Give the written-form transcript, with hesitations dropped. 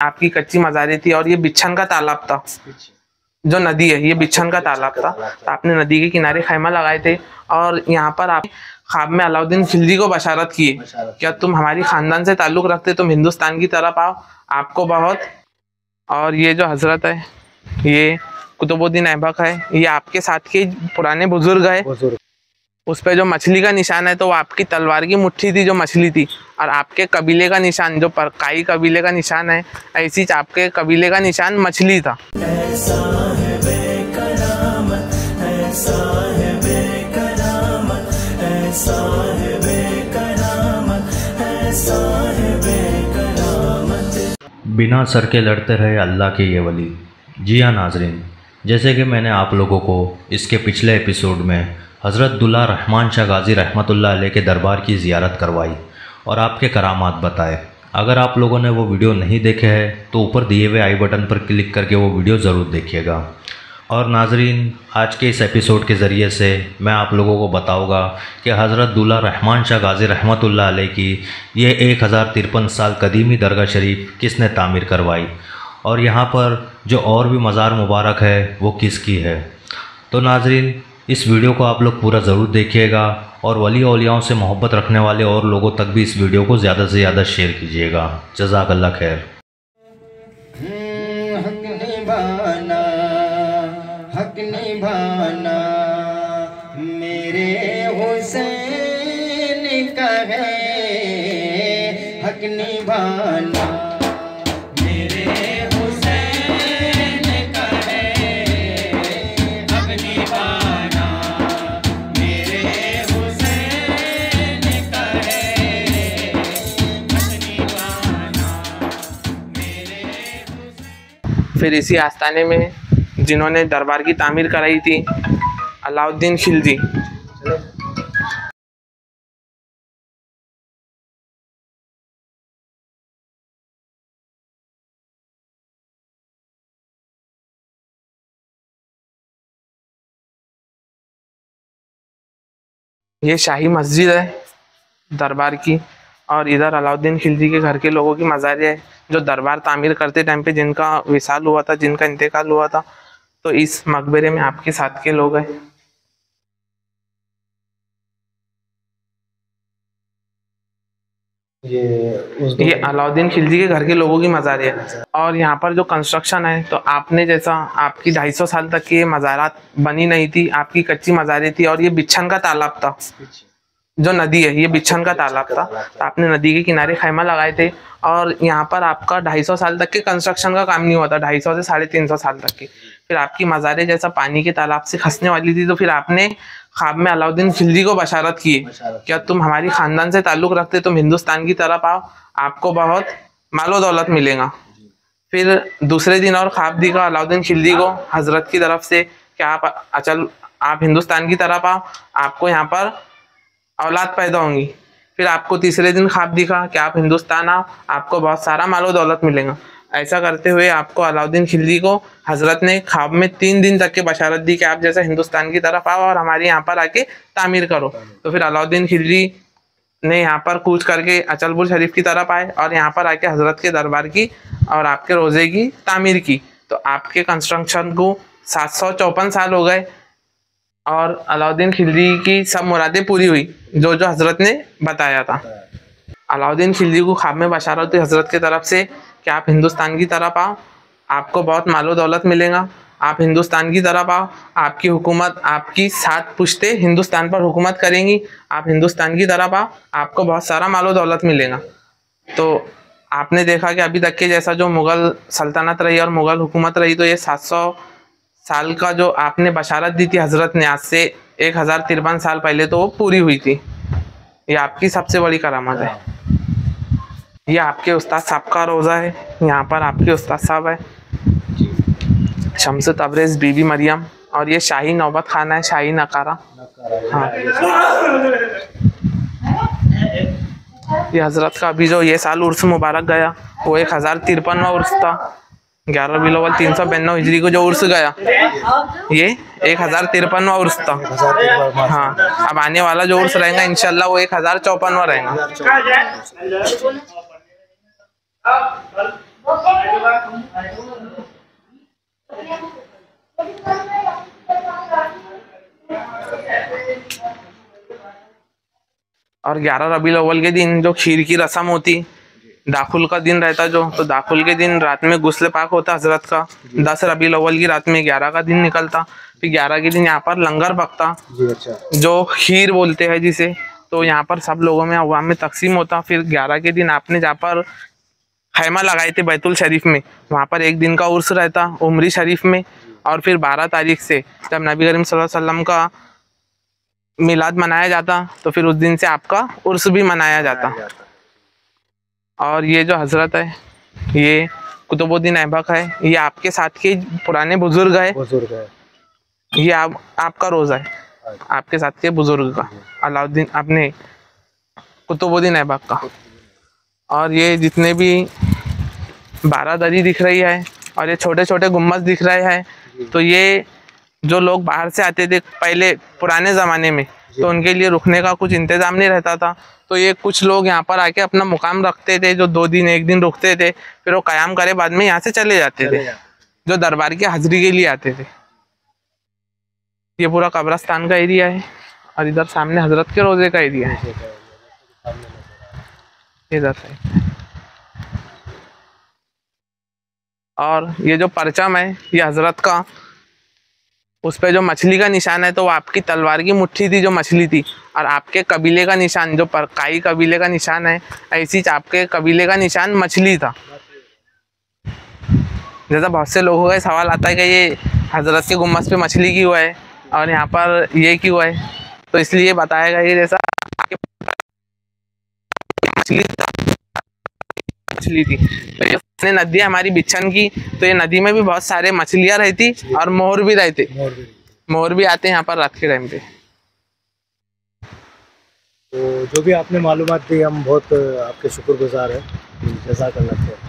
आपकी कच्ची मज़ारें थी और ये बिच्छन का तालाब था, जो नदी है ये बिच्छन का तालाब था। तो आपने नदी के किनारे खैमा लगाए थे और यहाँ पर आप ख्वाब में अलाउद्दीन खिलजी को बशारत किए, क्या तुम हमारी खानदान से ताल्लुक़ रखते तुम हिंदुस्तान की तरफ आओ, आपको बहुत। और ये जो हजरत है ये कुतुबुद्दीन ऐबक है, ये आपके साथ के पुराने बुजुर्ग है। उस पे जो मछली का निशान है तो वो आपकी तलवार की मुट्ठी थी जो मछली थी, और आपके कबीले का निशान जो परकाई कबीले का निशान है, ऐसी आपके कबीले का निशान मछली था। बिना सर के लड़ते रहे अल्लाह के ये वली। जी हाँ नाजरीन, जैसे कि मैंने आप लोगों को इसके पिछले एपिसोड में हज़रत दुल्ला रहमान शाह गाज़ी रहमतुल्लाह अलैह के दरबार की ज़ियारत करवाई और आपके करामात बताए। अगर आप लोगों ने वो वीडियो नहीं देखे हैं तो ऊपर दिए हुए आई बटन पर क्लिक करके वो वीडियो ज़रूर देखिएगा। और नाजरीन, आज के इस एपिसोड के ज़रिए से मैं आप लोगों को बताऊंगा कि हज़रत दुल्ला रहमान शाह गाज़ी रहमतुल्लाह अलैह की ये 1053 साल कदीमी दरगाह शरीफ किसने तामीर करवाई और यहाँ पर जो और भी मज़ार मुबारक है वो किसकी है। तो नाजरीन, इस वीडियो को आप लोग पूरा ज़रूर देखिएगा और वली औलियाओं से मोहब्बत रखने वाले और लोगों तक भी इस वीडियो को ज़्यादा से ज़्यादा शेयर कीजिएगा। जज़ाकल्लाह खैर। हक निभाना मेरे हुसैन का है, हक निभाना मेरे हुसैन का है, हक निभाना मेरे हुसैन का है, हक निभाना मेरे हुसैन। फिर इसी आस्थाने में जिन्होंने दरबार की तामीर कराई थी अलाउद्दीन खिलजी, ये शाही मस्जिद है दरबार की, और इधर अलाउद्दीन खिलजी के घर के लोगों की मज़ारें है जो दरबार तामीर करते टाइम पे जिनका विसाल हुआ था, जिनका इंतकाल हुआ था। तो इस मकबरे में आपके साथ के लोग हैं। ये अलाउद्दीन खिलजी के घर के लोगों की मज़ार है। और यहाँ पर जो कंस्ट्रक्शन है तो आपने जैसा आपकी 250 साल तक की ये मज़ारात बनी नहीं थी, आपकी कच्ची मज़ारें थी और ये बिच्छन का तालाब था, जो नदी है ये बिच्छन का तालाब था। तो आपने नदी के किनारे खैमा लगाए थे और यहाँ पर आपका 250 साल तक के कंस्ट्रक्शन का काम नहीं हुआ था, 250 से 350 साल तक की। फिर आपकी मज़ारें जैसा पानी के तालाब से खसने वाली थी, तो फिर आपने ख्वाब में अलाउद्दीन खिलजी को बशारत किए, क्या तुम हमारी खानदान से ताल्लुक़ रखते तुम हिंदुस्तान की तरफ आओ, आपको बहुत मालो दौलत मिलेगा। फिर दूसरे दिन और ख्वाब दिखा अलाउद्दीन खिलजी को हजरत की तरफ से कि आप हिंदुस्तान की तरफ आओ, आपको यहाँ पर औलाद पैदा होंगी। फिर आपको तीसरे दिन ख्वाब दिखा कि आप हिंदुस्तान आओ, आपको बहुत सारा मालो दौलत मिलेगा। ऐसा करते हुए आपको अलाउद्दीन खिलजी को हजरत ने ख्वाब में 3 दिन तक की बशारत दी कि आप जैसे हिंदुस्तान की तरफ आओ और हमारे यहाँ पर आके तामीर करो। तो फिर अलाउद्दीन खिलजी ने यहाँ पर कूच करके अचलपुर शरीफ की तरफ आए और यहाँ पर आके हजरत के दरबार की और आपके रोज़े की तामीर की। तो आपके कंस्ट्रक्शन को 754 साल हो गए और अलाउद्दीन खिलजी की सब मुरादें पूरी हुई जो हजरत ने बताया था। अलाउद्दीन खिलजी को ख्वाब में बशारत हुई हजरत की तरफ से कि आप हिंदुस्तान की तरफ आओ, आपको बहुत मालो दौलत मिलेगा, आप हिंदुस्तान की तरफ आओ, आपकी हुकूमत आपकी 7 पुश्तें हिंदुस्तान पर हुकूमत करेंगी, आप हिंदुस्तान की तरफ आओ, आपको बहुत सारा मालो दौलत मिलेगा। तो आपने देखा कि अभी तक के जैसा जो मुग़ल सल्तनत रही और मुग़ल हुकूमत रही, तो ये 700 साल का जो आपने बशारत दी थी हजरत ने आज से 1053 साल पहले, तो वो पूरी हुई थी। ये आपकी सबसे बड़ी करामत है। ये आपके उस्ताद साहब का रोज़ा है, यहाँ पर आपके उस्ताद साहब है शम्स तबरेज़ बीबी मरियम, और ये शाही नौबत खाना है, शाही नकारा। हाँ, ये हजरत का अभी जो ये साल उर्स मुबारक गया वो 1053वां उर्स था। 11 रबीउल अव्वल 392 हिजरी को जो उर्स गया ये 1053वां उर्स था। हाँ, अब आने वाला जो उर्स रहेगा इंशाल्लाह वो 1054वां रहेगा। और 11 रबीउल अव्वल के दिन जो खीर की रस्म होती, दाखुल का दिन रहता जो, तो दाखुल के दिन रात में गुस्ल पाक होता हजरत का। 10 रबीउल अव्वल की रात में 11 का दिन निकलता, फिर 11 के दिन यहाँ पर लंगर पकता जो खीर बोलते हैं जिसे, तो यहाँ पर सब लोगों में अवाम में तकसीम होता। फिर 11 के दिन आपने जहाँ पर खैमा लगाए थे बैतुल शरीफ में, वहाँ पर एक दिन का उर्स रहता उमरी शरीफ में। और फिर 12 तारीख से जब नबी करीम सल्लल्लाहु अलैहि वसल्लम का मिलाद मनाया जाता, तो फिर उस दिन से आपका उर्स भी मनाया जाता। और ये जो हजरत है, ये कुतुबुद्दीन ऐबक है, ये आपके साथ के पुराने बुजुर्ग है। ये आपका रोज़ा है, आपके साथ के बुजुर्ग का, अलाउद्दीन अपने कुतुबुद्दीन ऐबक का। और ये जितने भी 12 दरी दिख रही है और ये छोटे छोटे गुम्बद दिख रहे हैं, तो ये जो लोग बाहर से आते थे पहले पुराने ज़माने में, तो उनके लिए रुकने का कुछ इंतज़ाम नहीं रहता था, तो ये कुछ लोग यहाँ पर आके अपना मुकाम रखते थे, जो 2 दिन 1 दिन रुकते थे, फिर वो क़याम करे बाद में यहाँ से चले जाते थे, जो दरबार की हाजिरी के लिए आते थे। ये पूरा कब्रस्तान का एरिया है और इधर सामने हजरत के रोज़े का एरिया है, इधर से। और ये जो परचम है ये हजरत का, उस पे जो मछली का निशान है, तो वो आपकी तलवार की मुट्ठी थी जो मछली थी, और आपके कबीले का निशान जो परकाई कबीले का निशान है, ऐसी आपके कबीले का निशान मछली था। जैसा बहुत से लोगों का सवाल आता है कि ये हजरत के गुम्बद पे मछली क्यों है और यहाँ पर ये क्यों है, तो इसलिए बताया गया जैसा मछली थी, तो ये नदी हमारी बिच्छन की, तो ये नदी में भी बहुत सारे मछलियाँ रहती और मोर भी रहते, मोर भी आते हैं यहाँ पर रात के टाइम पे। तो जो भी आपने मालूमात दी, हम बहुत आपके शुक्रगुजार हैं। जज़ाकल्लाह खैर।